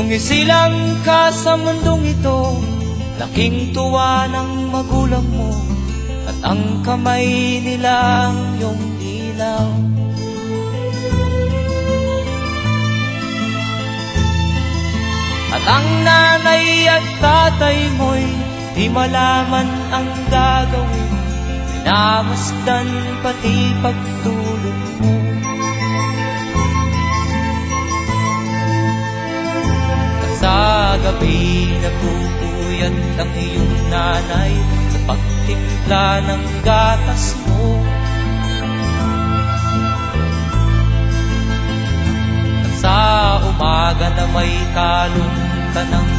Sumisilang ka sa mundong ito, laking tuwa ng magulang mo, at ang kamay nila ang iyong ilaw. At ang nanay at tatay mo'y di malaman ang gagawin, minamasdan pati pagtulog mo. Sa gabi nagpupuyat ang iyong nanay sa pagtimpla ng gatas mo. At sa umaga na may kalong ka ng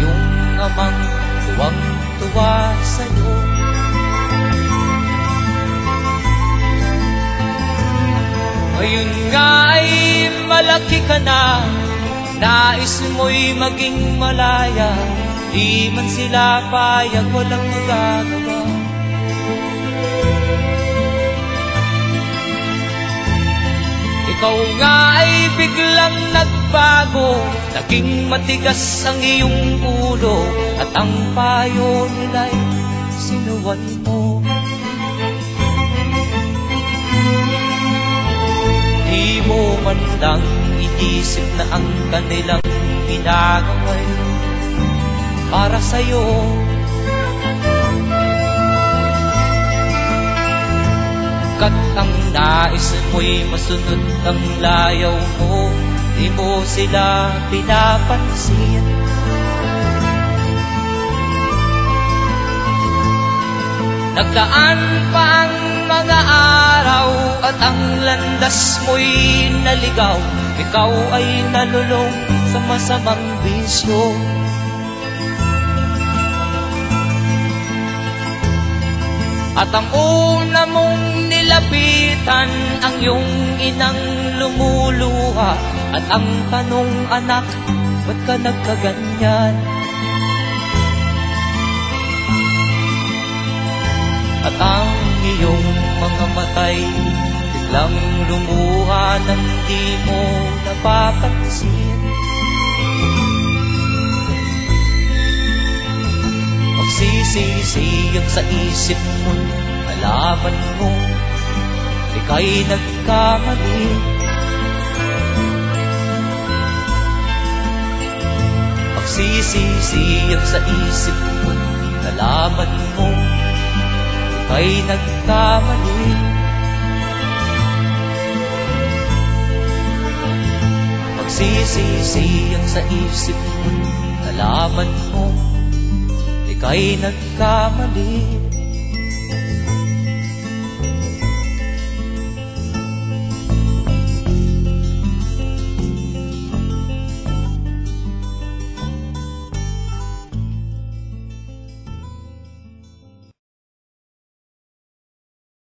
iyong amang tuwang-tuwa sa'yo. Ngayon nga ay malaki ka na, nais mo'y maging malaya, di man sila payag, walang magagawa. Ikaw nga ay biglang nagbago, naging matigas ang iyong ulo, at ang payo nila'y sinuwan mo. Di mo man lang iisip na ang kanilang ginagawa'y para sa'yo. Kat ang nais mo'y masunod ang layaw mo, di mo sila pinapansin. Nagdaan pa ang mga araw at ang landas mo'y naligaw, ikaw ay nalulong sa masamang bisyo. At ang una mong nilapitan ang iyong inang lumuluha, at ang tanong, anak, ba't ka nagkaganyan? At ang iyong mga matay biglang lumuha nang di mo napapansin. Magsisisiyag sa isip mo, nalaman mo ika'y nagkamali. Magsisisiyag sa isip mo, nalaman mo ika'y nagkamali. Magsisisiyag sa isip mo, nalaman mo ika'y nagkamali.